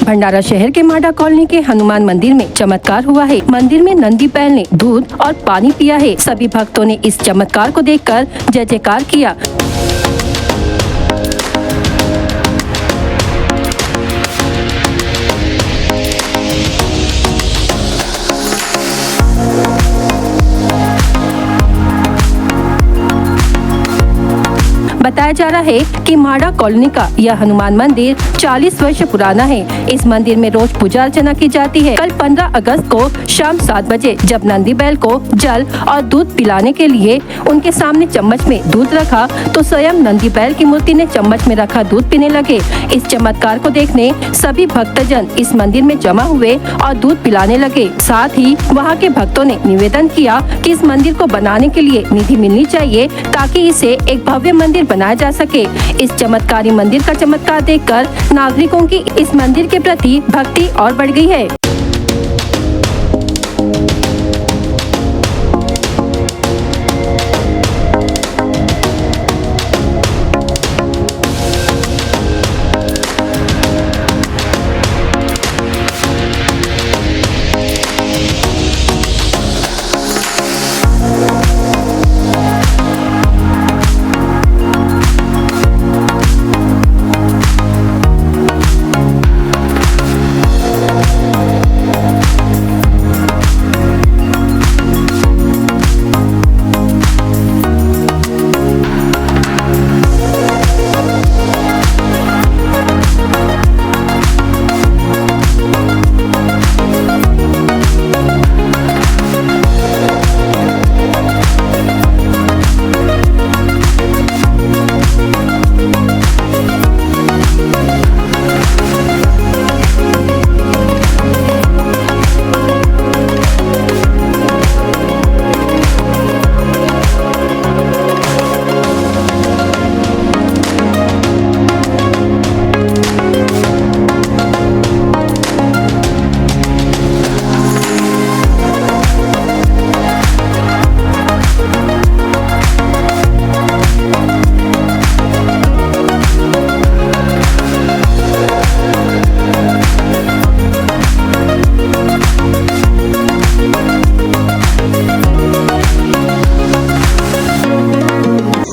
भंडारा शहर के माडा कॉलोनी के हनुमान मंदिर में चमत्कार हुआ है। मंदिर में नंदी बैल ने दूध और पानी पिया है। सभी भक्तों ने इस चमत्कार को देखकर जय जयकार किया। बताया जा रहा है कि माडा कॉलोनी का यह हनुमान मंदिर 40 वर्ष पुराना है। इस मंदिर में रोज पूजा अर्चना की जाती है। कल 15 अगस्त को शाम 7 बजे जब नंदी बैल को जल और दूध पिलाने के लिए उनके सामने चम्मच में दूध रखा तो स्वयं नंदी बैल की मूर्ति ने चम्मच में रखा दूध पीने लगे। इस चमत्कार को देखने सभी भक्तजन इस मंदिर में जमा हुए और दूध पिलाने लगे। साथ ही वहाँ के भक्तों ने निवेदन किया कि इस मंदिर को बनाने के लिए निधि मिलनी चाहिए ताकि इसे एक भव्य मंदिर बनाया जा सके। इस चमत्कारी मंदिर का चमत्कार देखकर नागरिकों की इस मंदिर के प्रति भक्ति और बढ़ गई है।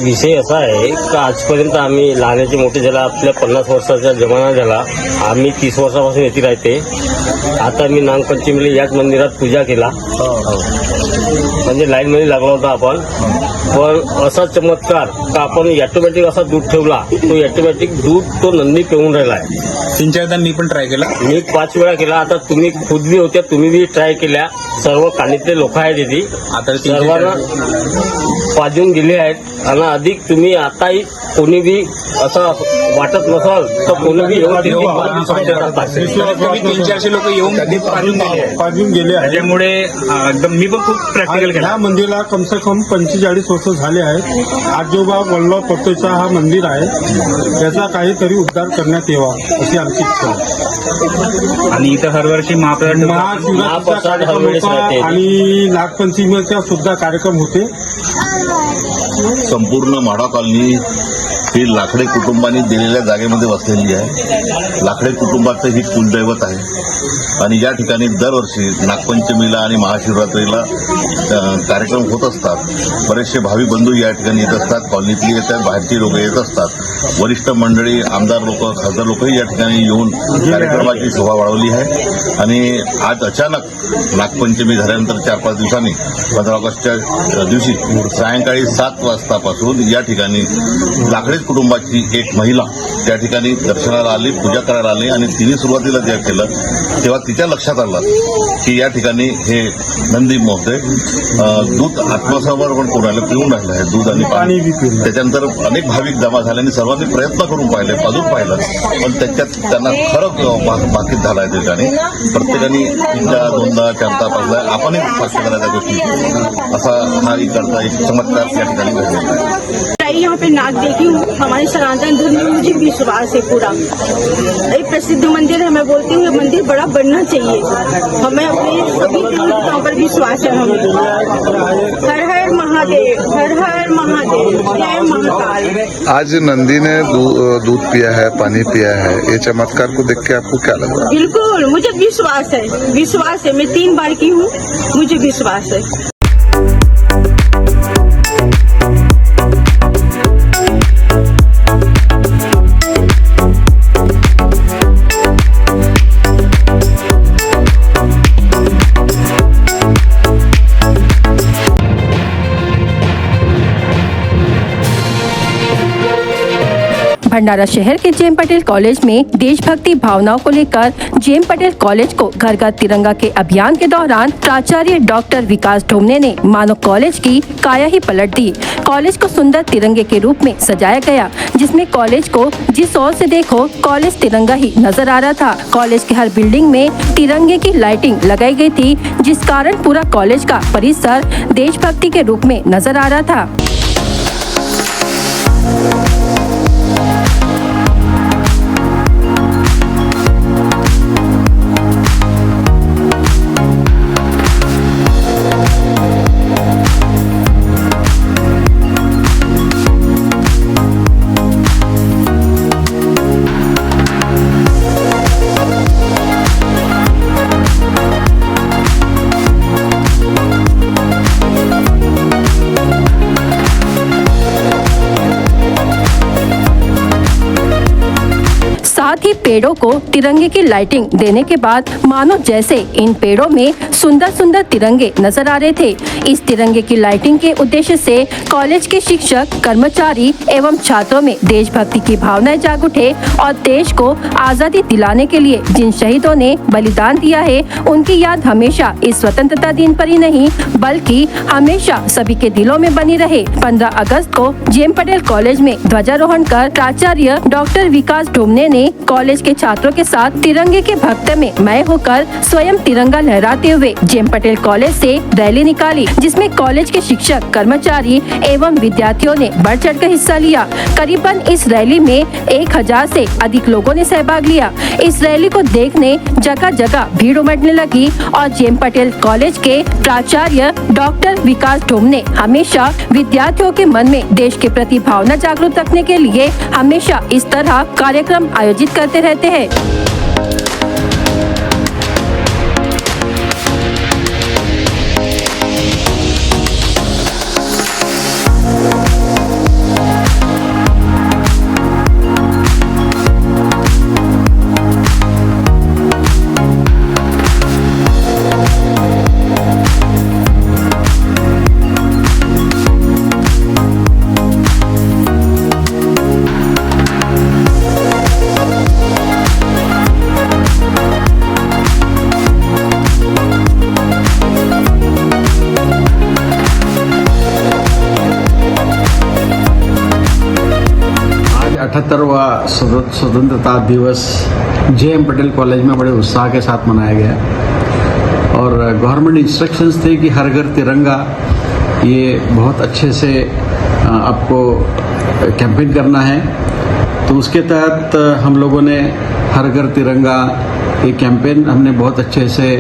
विषय असा आहे की आजपर्यंत आम्ही लहानाचे मोठे झाला आपल्या 50 वर्षाचा जमाना झाला। आम्ही 30 वर्षापासून येथे राहते। आता मी नागपंचमीला याच मंदिरात पूजा केला म्हणजे लाईन मध्ये लागला होता आपण। पण असा चमत्कार का आपण ऑटोमॅटिक असा दूध ठेवला तो ऑटोमॅटिक दूध तो नंदी पिऊन राहिला आहे। 3-4दा मी पण ट्राय केला। मी 5 वेळा केला। आता तुम्ही खुद बी होत्या तुम्ही बी ट्राय केल्या। सर्व कानीतले लोक आहेत इथे आता सर्वांना पाजून गेले आहेत आणि अधिक तुम्ही आताही कोणी बी असं वाटत नसाल तर कोणी बी येऊन 300-400 लोक येऊन पाजून गेले आहेत। त्यामुळे एकदम मी पण खूप प्रॅक्टिकल केला। या मंदिराला कम से कम 45 वर्ष झाले आहेत। आजोबा वल्लभ पत्तोचा हा मंदिर आहे। त्याचा काहीतरी उद्धार करण्यात यावा अशी आमची इच्छा आहे। आणि इथं हरवर्षी महाशिवरात्रीचा कार्यक्रम होता आणि नागपंचमीचा सुद्धा कार्यक्रम होते। संपूर्ण माडा कॉलनी ही लाकडे कुटुंबांनी दिलेल्या जागेमध्ये वसलेली आहे। लाकडे कुटुंबाचं ही कुलदैवत आहे आणि या ठिकाणी दरवर्षी नागपंचमीला आणि महाशिवरात्रीला कार्यक्रम होत असतात। बरेचसे भावी बंधू या ठिकाणी येत असतात। कॉलनीतली येतात, बाहेरची लोक येत असतात। वरिष्ठ मंडळी, आमदार लोक, खासदार लोकही या ठिकाणी येऊन कार्यक्रमाची शोभा वाढवली आहे। आणि आज अचानक नागपंचमी झाल्यानंतर 4-5 दिवसांनी 15 ऑगस्टच्या दिवशी सायंकाळी 7 वाजतापासून या ठिकाणी लाकडे कुटुंबाची एक महिला त्या ठिकाणी दर्शनाला आली, पूजा करायला आली आणि तिने सुरुवातीला जे केलं तेव्हा तिच्या लक्षात आलं की या ठिकाणी हे नंदी महोदय दूध आत्मसमर्पण करून राहिले, पिऊन राहिलं आहे दूध आणि पाणी। त्याच्यानंतर अनेक भाविक जमा झाले आणि सर्वांनी प्रयत्न करून पाहिले, पाजून पाहिलं, पण त्याच्यात त्यांना खरंच बाकीत झाला आहे। त्या ठिकाणी प्रत्येकाने 3दा 2दा 4दा 5दा आपणही साक्ष करायच्या गोष्टी असा हा इकडचा एक चमत्कार या ठिकाणी घडलेला आहे। यहाँ पे नाग देखी हूँ, हमारे सनातन धर्म में मुझे विश्वास है पूरा। एक प्रसिद्ध मंदिर है, मैं बोलती हूँ ये मंदिर बड़ा बनना चाहिए। हमें अपने सभी देवताओं पर विश्वास है। हमें हर हर महादेव, हर हर महादेव, जय महाकाल। आज नंदी ने दूध पिया है, पानी पिया है, ये चमत्कार को देख के आपको क्या लग रहा है? बिल्कुल मुझे विश्वास है। मैं 3 बार की हूँ, मुझे विश्वास है। भंडारा शहर के जेएम पटेल कॉलेज में देशभक्ति भावनाओं को लेकर जेएम पटेल कॉलेज को घर घर तिरंगा के अभियान के दौरान प्राचार्य डॉक्टर विकास ढोमने ने मानो कॉलेज की काया ही पलट दी। कॉलेज को सुंदर तिरंगे के रूप में सजाया गया, जिसमें कॉलेज को जिस ओर से देखो कॉलेज तिरंगा ही नजर आ रहा था। कॉलेज के हर बिल्डिंग में तिरंगे की लाइटिंग लगाई गई थी, जिस कारण पूरा कॉलेज का परिसर देशभक्ति के रूप में नजर आ रहा था। साथ ही पेड़ों को तिरंगे की लाइटिंग देने के बाद मानो जैसे इन पेड़ों में सुंदर सुंदर तिरंगे नजर आ रहे थे। इस तिरंगे की लाइटिंग के उद्देश्य से कॉलेज के शिक्षक, कर्मचारी एवं छात्रों में देशभक्ति की भावनाएं जाग उठे और देश को आजादी दिलाने के लिए जिन शहीदों ने बलिदान दिया है, उनकी याद हमेशा इस स्वतंत्रता दिन पर ही नहीं बल्कि हमेशा सभी के दिलों में बनी रहे। 15 अगस्त को जेएम पटेल कॉलेज में ध्वजारोहण कर प्राचार्य डॉक्टर विकास ढोमने ने कॉलेज के छात्रों के साथ तिरंगे के भक्त में मय होकर स्वयं तिरंगा लहराते हुए जेएम पटेल कॉलेज से रैली निकाली, जिसमें कॉलेज के शिक्षक, कर्मचारी एवं विद्यार्थियों ने बढ़ चढ़कर हिस्सा लिया। करीबन इस रैली में 1000 से अधिक लोगों ने सहभाग लिया। इस रैली को देखने जगह जगह भीड़ उमड़ने लगी और जेएम पटेल कॉलेज के प्राचार्य डॉक्टर विकास ढोमने हमेशा विद्यार्थियों के मन में देश के प्रति भावना जागरूक रखने के लिए हमेशा इस तरह कार्यक्रम आयोजित करते रहते हैं। स्वतंत्रता दिवस जेएम पटेल कॉलेज में बड़े उत्साह के साथ मनाया गया और गवर्नमेंट इंस्ट्रक्शंस थे कि हर घर तिरंगा, ये बहुत अच्छे से आपको कैंपेन करना है। तो उसके तहत हम लोगों ने हर घर तिरंगा ये कैंपेन हमने बहुत अच्छे से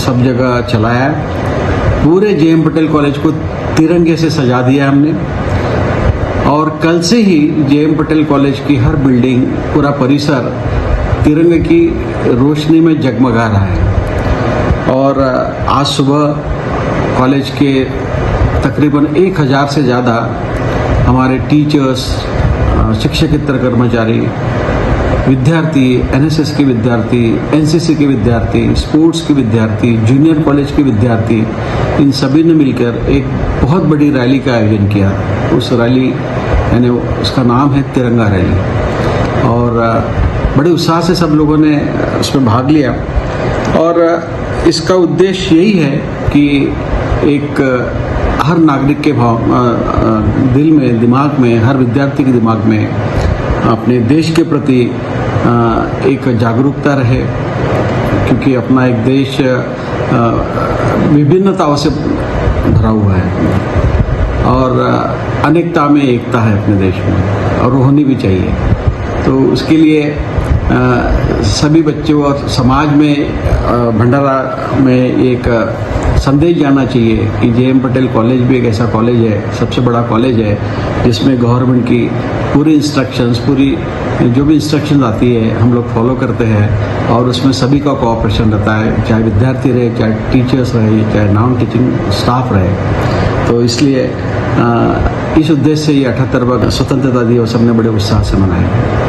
सब जगह चलाया। पूरे जेएम पटेल कॉलेज को तिरंगे से सजा दिया हमने और कल से ही जेएम पटेल कॉलेज की हर बिल्डिंग, पूरा परिसर तिरंगे की रोशनी में जगमगा रहा है। और आज सुबह कॉलेज के तकरीबन 1000 से ज़्यादा हमारे टीचर्स, शिक्षकेतर कर्मचारी, विद्यार्थी, एनएसएस के विद्यार्थी, एनसीसी के विद्यार्थी, स्पोर्ट्स के विद्यार्थी, जूनियर कॉलेज के विद्यार्थी, इन सभी ने मिलकर एक बहुत बड़ी रैली का आयोजन किया। उस रैली यानी उसका नाम है तिरंगा रैली और बड़े उत्साह से सब लोगों ने उसमें भाग लिया। और इसका उद्देश्य यही है कि एक हर नागरिक के दिल में, दिमाग में, हर विद्यार्थी के दिमाग में अपने देश के प्रति एक जागरूकता रहे, क्योंकि अपना एक देश विभिन्नताओं से भरा हुआ है। और अनेकता में एकता है अपने देश में, और वो होनी भी चाहिए। तो उसके लिए सभी बच्चों और समाज में भंडारा में एक संदेश जाना चाहिए कि जे.एम. पटेल कॉलेज भी एक ऐसा कॉलेज है, सबसे बड़ा कॉलेज है, जिसमें गवर्नमेंट की पूरी इंस्ट्रक्शंस, पूरी जो भी इंस्ट्रक्शंस आती है हम लोग फॉलो करते हैं, और उसमें सभी का कोऑपरेशन रहता है, चाहे विद्यार्थी रहे, चाहे टीचर्स रहे, चाहे नॉन टीचिंग स्टाफ रहे। तो इसलिए इस उद्देश्य से ये 78वां स्वतंत्रता दिवस हमने बड़े उत्साह से मनाया।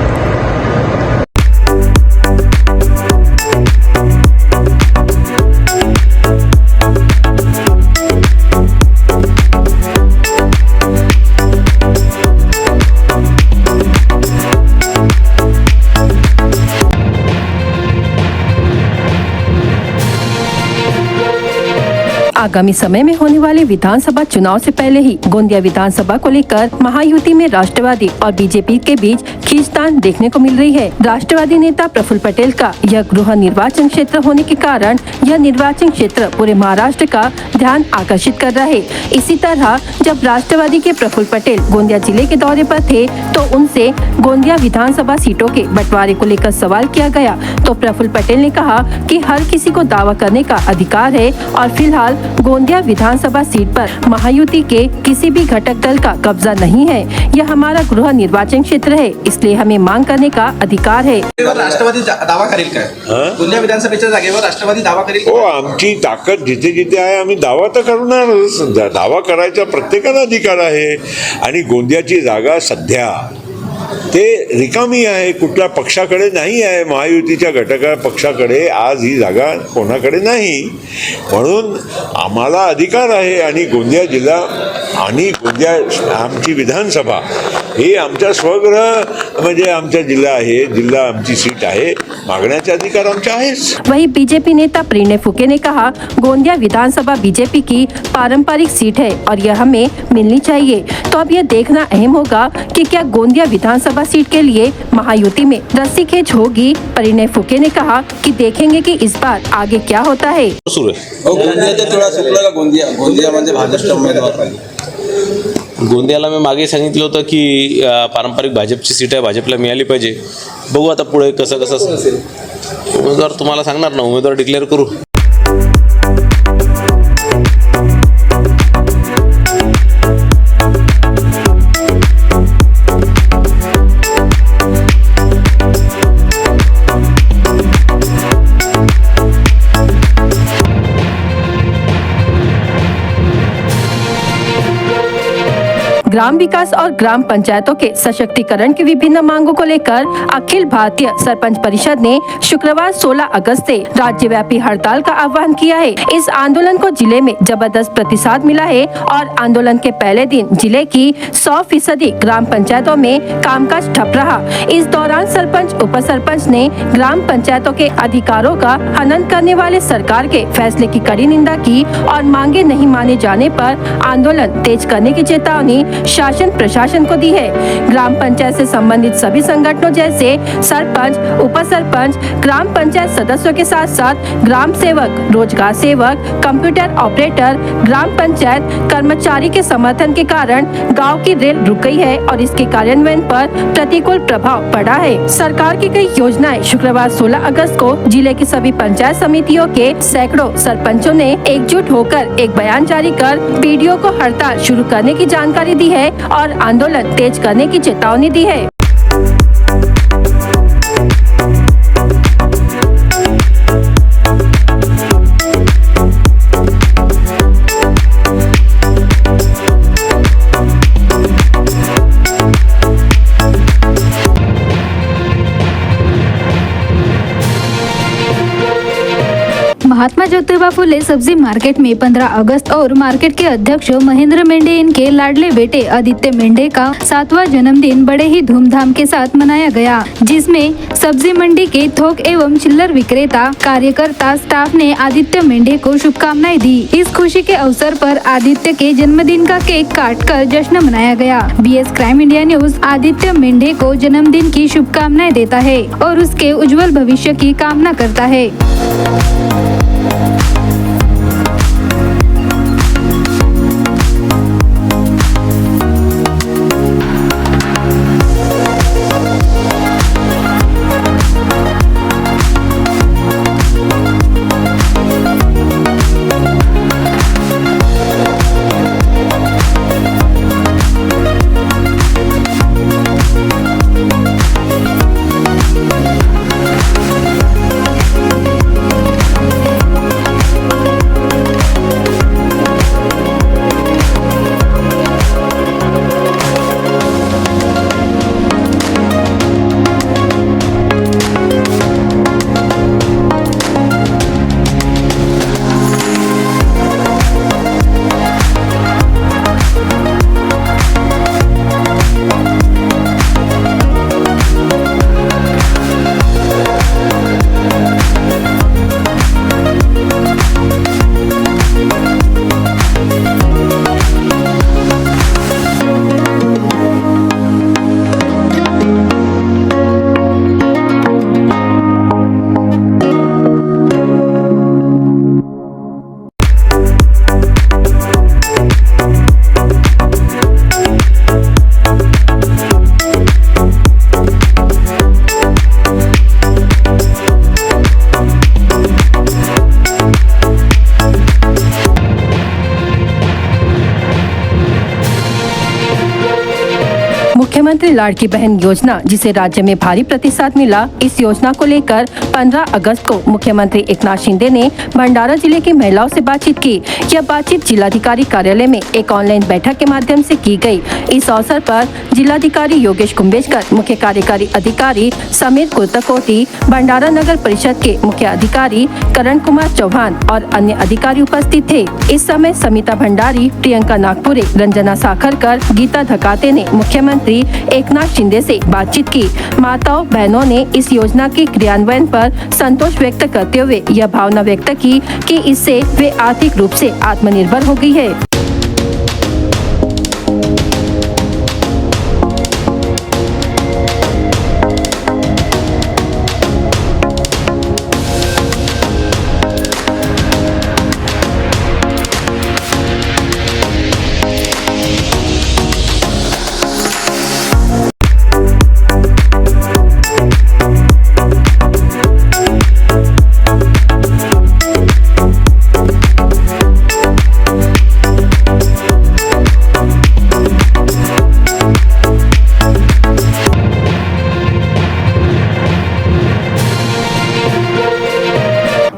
आगामी समय में होने वाले विधानसभा चुनाव से पहले ही गोंदिया विधानसभा को लेकर महायुति में राष्ट्रवादी और बीजेपी के बीच खींचतान देखने को मिल रही है। राष्ट्रवादी नेता प्रफुल्ल पटेल का यह गृह निर्वाचन क्षेत्र होने के कारण यह निर्वाचन क्षेत्र पूरे महाराष्ट्र का ध्यान आकर्षित कर रहा है। इसी तरह जब राष्ट्रवादी के प्रफुल्ल पटेल गोंदिया जिले के दौरे पर थे तो उनसे गोंदिया विधानसभा सीटों के बंटवारे को लेकर सवाल किया गया, तो प्रफुल्ल पटेल ने कहा कि हर किसी को दावा करने का अधिकार है और फिलहाल गोंदिया विधानसभा सीट पर महायुति के किसी भी घटक दल का कब्जा नहीं है। यह हमारा गृह निर्वाचन क्षेत्र है, इसलिए हमें मांग करने का अधिकार है। राष्ट्रवादी दावा करेल काय? गोंदिया विधानसभेच्या जागेवर राष्ट्रवादी दावा करेल? हो, आमची ताकद जिथे जिथे आहे आम्ही दावा तर करणारच। दावा करायचा प्रत्येकाला अधिकार आहे, आणि गोंदियाची जागा सध्या ते रिकामी आहे, कुठल्या पक्षाकडे नाही आहे, महायुतीच्या घटका पक्षाकडे आज ही जागा कोणाकडे नाही, म्हणून आम्हाला अधिकार आहे। आणि गोंदिया जिल्हा आणि गोंदिया आमची विधानसभा हे आमचा स्वगृह म्हणजे आमचा जिल्हा आहे, जिल्हा आमची सीट आहे, मागण्याचा अधिकार आमचा आहेच। वहीं बीजेपी नेता प्रणय फुके ने कहा, गोंदिया विधानसभा बीजेपी की पारंपरिक सीट है और यह हमें मिलनी चाहिए। तो अब यह देखना अहम होगा कि क्या गोंदिया विधानसभा सीट के लिए महायुति में रस्सीखेच होगी। प्रणय फुके ने कहा कि देखेंगे कि इस बार आगे क्या होता है। गोंदियाचं थोडा सुटलं का? गोंदिया म्हणजे भाजपचा उमेदवार गोंदियाला मी मागे सांगितलं होतं की पारंपरिक भाजपची सीट आहे, भाजपला मिळाली पाहिजे। बघू आता पुढे कसं उमेदवार तुम्हाला सांगणार ना, उमेदवार डिक्लेअर करू। ग्राम विकास और ग्राम पंचायतों के सशक्तिकरण की विभिन्न मांगों को लेकर अखिल भारतीय सरपंच परिषद ने शुक्रवार 16 अगस्त से राज्यव्यापी हड़ताल का आह्वान किया है। इस आंदोलन को जिले में जबरदस्त प्रतिसाद मिला है और आंदोलन के पहले दिन जिले की 100% ग्राम पंचायतों में कामकाज ठप रहा। इस दौरान सरपंच उप सरपंच ने ग्राम पंचायतों के अधिकारों का हनन करने वाले सरकार के फैसले की कड़ी निंदा की और मांगे नहीं माने जाने पर आंदोलन तेज करने की चेतावनी शासन प्रशासन को दी है। ग्राम पंचायत से संबंधित सभी संगठनों जैसे सरपंच, उप सरपंच, ग्राम पंचायत सदस्यों के साथ साथ ग्राम सेवक, रोजगार सेवक, कंप्यूटर ऑपरेटर, ग्राम पंचायत कर्मचारी के समर्थन के कारण गांव की रेल रुक गई है और इसके कार्यान्वयन पर प्रतिकूल प्रभाव पड़ा है। सरकार की कई योजनाएं शुक्रवार 16 अगस्त को जिले की सभी पंचायत समितियों के सैकड़ों सरपंचों ने एकजुट होकर एक बयान जारी कर पीडीओ को हड़ताल शुरू करने की जानकारी दी है और आंदोलन तेज करने की चेतावनी दी है। महात्मा ज्योतिबा फुले सब्जी मार्केट में 15 अगस्त और मार्केट के अध्यक्ष महेंद्र मेंढे इनके लाडले बेटे आदित्य मेंढे का 7वां जन्मदिन बड़े ही धूमधाम के साथ मनाया गया, जिसमें सब्जी मंडी के थोक एवं चिल्लर विक्रेता, कार्यकर्ता, स्टाफ ने आदित्य मेंढे को शुभकामनाएं दी। इस खुशी के अवसर पर आदित्य के जन्मदिन का केक काटकर जश्न मनाया गया। BS crime India news Aditya Mendhe को जन्मदिन की शुभकामनाएं देता है और उसके उज्जवल भविष्य की कामना करता है। मुख्यमंत्री लाड़की बहन योजना, जिसे राज्य में भारी प्रतिसाद मिला, इस योजना को लेकर 15 अगस्त को मुख्यमंत्री एकनाथ शिंदे ने भंडारा जिले की महिलाओं से बातचीत की। यह बातचीत जिलाधिकारी कार्यालय में एक ऑनलाइन बैठक के माध्यम से की गई। इस अवसर पर जिलाधिकारी योगेश कुंभेजकर, मुख्य कार्यकारी अधिकारी समीर कुर्तकोटी, भंडारा नगर परिषद के मुख्य अधिकारी करण कुमार चौहान और अन्य अधिकारी उपस्थित थे। इस समय समिता भंडारी, प्रियंका नागपुरे, रंजना साखरकर, गीता धकाते ने मुख्यमंत्री एकनाथ शिंदे से बातचीत की। माताओं बहनों ने इस योजना के क्रियान्वयन पर संतोष व्यक्त करते हुए यह भावना व्यक्त की कि इससे वे आर्थिक रूप से आत्मनिर्भर हो गई है।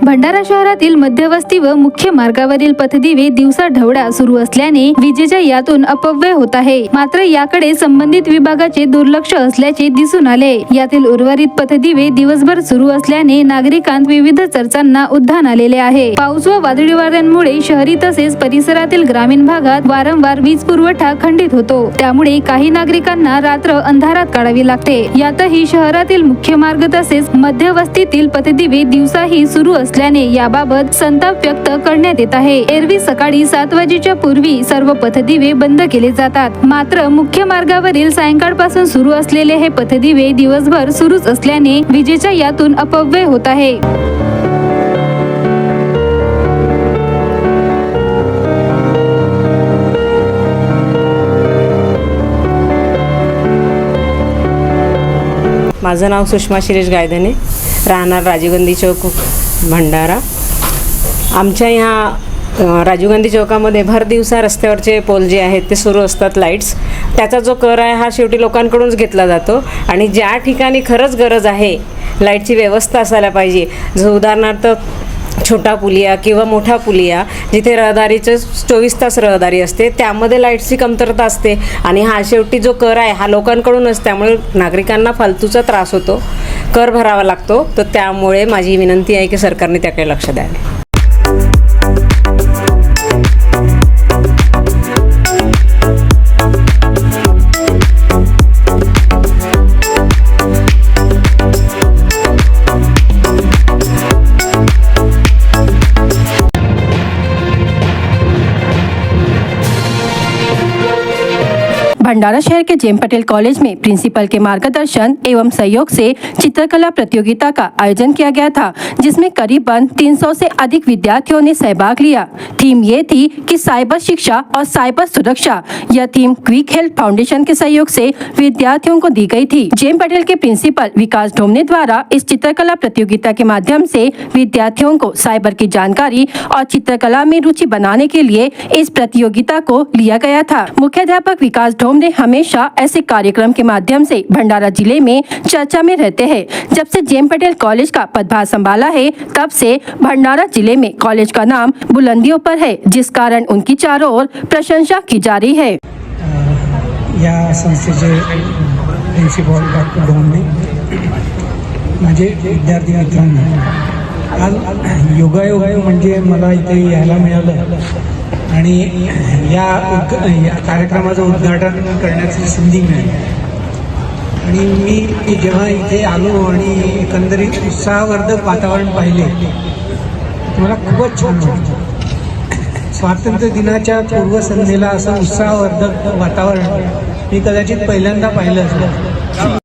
भंडारा शहरातील मध्यवस्ती व मुख्य मार्गावरील पथदिवे दिवसा ढवळा सुरू असल्याने विजेच्या यातून अपव्यय होत आहे। मात्र याकडे संबंधित विभागाचे दुर्लक्ष असल्याचे दिसून आले। यातील उर्वरित पथदिवे दिवसभर सुरू असल्याने नागरिकांत विविध चर्चांना उधाण आलेले आहे। पाऊस व वादळी वाऱ्यांमुळे शहरी तसेच परिसरातील ग्रामीण भागात वारंवार वीज पुरवठा खंडित होतो। त्यामुळे काही नागरिकांना रात्र अंधारात काढावी लागते। यातही शहरातील मुख्य मार्ग तसेच मध्यवस्तीतील पथदिवे दिवसाही सुरू असल्याने याबाबत संताप व्यक्त करण्यात येत आहे। एरवी सकाळी 7 वाजेच्या पूर्वी सर्व पथदिवे बंद केले जातात। मात्र मुख्य मार्गावरील सायंकाळपासून सुरू असलेले हे पथदिवे दिवसभर सुरूच असल्याने विजेच्या यातून अपव्यय होत आहे। माझं नाव सुषमा शिरीष गायधने, राहणार राजीव गांधी चौक, भंडारा। आमच्या ह्या राजीव गांधी चौकामध्ये भर दिवसा रस्त्यावरचे पोल जे आहेत ते सुरू असतात, लाईट्स। त्याचा जो कर आहे हा शेवटी लोकांकडूनच घेतला जातो आणि ज्या ठिकाणी खरंच गरज आहे लाईटची व्यवस्था असायला पाहिजे, जो उदाहरणार्थ छोटा पुलिया किंवा मोठा पुलिया, जिथे रहदारीचं 24 तास रहदारी असते, त्यामध्ये लाईटची कमतरता असते आणि हा शेवटी जो कर आहे हा लोकांकडूनच, त्यामुळे नागरिकांना फालतूचा त्रास होतो, कर भरावा लागतो। तर त्यामुळे माझी विनंती आहे की सरकारने त्याकडे लक्ष द्यावे। भंडारा शहर के जेएम पटेल कॉलेज में प्रिंसिपल के मार्गदर्शन एवं सहयोग से चित्रकला प्रतियोगिता का आयोजन किया गया था, जिसमें करीबन 300 से अधिक विद्यार्थियों ने सहभाग लिया। थीम ये थी कि साइबर शिक्षा और साइबर सुरक्षा। यह थीम क्विक हेल्थ फाउंडेशन के सहयोग से विद्यार्थियों को दी गई थी। जेएम पटेल के प्रिंसिपल विकास ढोमने द्वारा इस चित्रकला प्रतियोगिता के माध्यम से विद्यार्थियों को साइबर की जानकारी और चित्रकला में रुचि बनाने के लिए इस प्रतियोगिता को लिया गया था। मुख्याध्यापक विकास ढोमने हमेशा ऐसे कार्यक्रम के माध्यम से भंडारा जिले में चर्चा में रहते हैं। जब से जेएम पटेल कॉलेज का पदभार संभाला है, तब से भंडारा जिले में कॉलेज का नाम बुलंदियों पर है, जिस कारण उनकी चारों ओर प्रशंसा की जा रही है। या संस्थेचे प्रिन्सिपल डॉक्टर ढोमने, माझे विद्यार्थी मित्रांनो, आज योगायोग म्हणजे मला इथे यायला मिळालं आणि या कार्यक्रमाचं उद्घाटन करण्याची संधी मिळाली आणि मी जेव्हा इथे आलो आणि एकंदरीत उत्साहवर्धक वातावरण पाहिले, मला खूपच छान वाटतं। स्वातंत्र्य दिनाच्या पूर्वसंध्येला असं उत्साहवर्धक वातावरण मी कदाचित पहिल्यांदा पाहिलं असेल।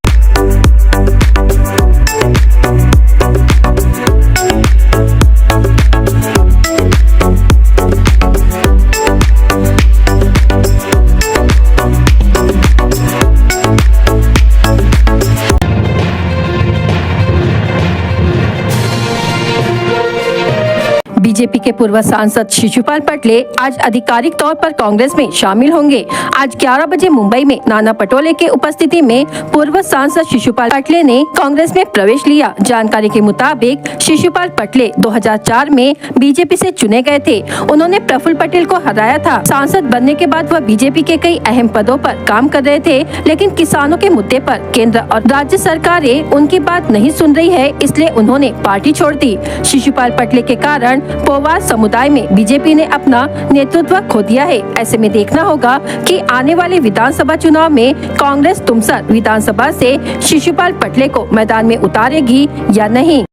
बीजेपी के पूर्व सांसद शिशुपाल पटले आज आधिकारिक तौर पर कांग्रेस में शामिल होंगे। आज 11 बजे मुंबई में नाना पटोले के उपस्थिति में पूर्व सांसद शिशुपाल पटले ने कांग्रेस में प्रवेश लिया। जानकारी के मुताबिक शिशुपाल पटले 2004 में बीजेपी से चुने गए थे। उन्होंने प्रफुल्ल पटेल को हराया था। सांसद बनने के बाद वह बीजेपी के कई अहम पदों पर काम कर रहे थे, लेकिन किसानों के मुद्दे पर केंद्र और राज्य सरकारें उनकी बात नहीं सुन रही है, इसलिए उन्होंने पार्टी छोड़ दी। शिशुपाल पटले के कारण पोवार समुदाय में बीजेपी ने अपना नेतृत्व खो दिया है। ऐसे में देखना होगा कि आने वाले विधानसभा चुनाव में कांग्रेस तुमसर विधानसभा से शिशुपाल पटले को मैदान में उतारेगी या नहीं।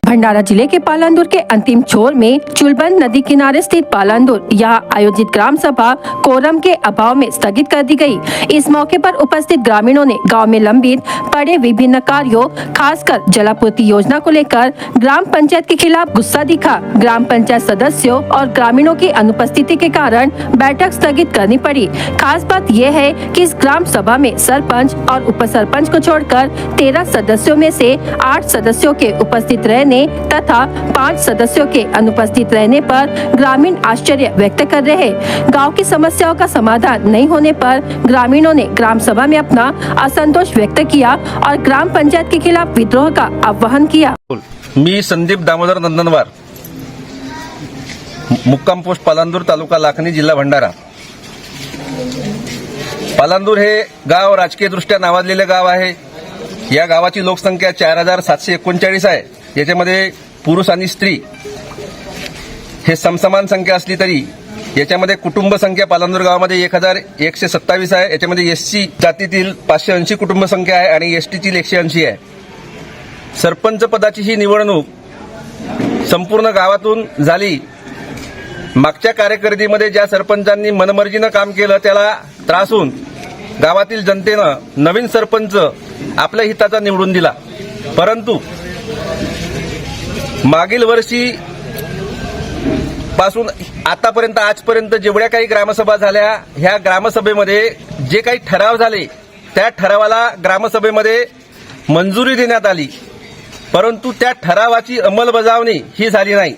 भंडारा जिले के पालांदुर के अंतिम छोर में चुलबंद नदी किनारे स्थित पालांदुर यहाँ आयोजित ग्राम सभा कोरम के अभाव में स्थगित कर दी गई। इस मौके पर उपस्थित ग्रामीणों ने गांव में लंबित पड़े विभिन्न कार्यों, खासकर जलापूर्ति योजना को लेकर ग्राम पंचायत के खिलाफ गुस्सा दिखा। ग्राम पंचायत सदस्यों और ग्रामीणों की अनुपस्थिति के कारण बैठक स्थगित करनी पड़ी। खास बात यह है कि इस ग्राम सभा में सरपंच और उप सरपंच को छोड़कर 13 सदस्यों में से 8 सदस्यों के उपस्थित रहने तथा 5 सदस्यों के अनुपस्थित रहने पर ग्रामीण आश्चर्य व्यक्त कर रहे हैं। गांव की समस्याओं का समाधान नहीं होने पर ग्रामीणों ने ग्राम सभा में अपना असंतोष व्यक्त किया और ग्राम पंचायत के खिलाफ विद्रोह का आह्वान किया। मी संदीप दामोदर नंदनवार, मुक्काम पोस्ट पालांदूर, तालुका लाखनी, जिल्हा भंडारा। पालांदूर हे गाव राजकीय दृष्ट्या नावाजलेले गाव आहे। या गावाची लोकसंख्या 4739 आहे। याच्यामध्ये पुरुष आणि स्त्री हे समसमान संख्या असली तरी याच्यामध्ये कुटुंब संख्या पालांदूर गावामध्ये 1127 आहे। याच्यामध्ये एससी जातीतील 580 कुटुंब संख्या आहे आणि एसटीतील 180 आहे। सरपंच पदाची ही निवडणूक संपूर्ण गावातून झाली। मागच्या कार्यकारिणीमध्ये ज्या सरपंचांनी मनमर्जीनं काम केलं त्याला त्रासून गावातील जनतेनं नवीन सरपंच आपल्या हिताचा निवडून दिला। परंतु मागील वर्षी पासून आतापर्यंत आजपर्यंत जेवढ्या काही ग्रामसभा झाल्या, ह्या ग्रामसभेमध्ये जे काही ठराव झाले त्या ठरावाला ग्रामसभेमध्ये मंजुरी देण्यात आली, परंतु त्या ठरावाची अंमलबजावणी ही झाली नाही।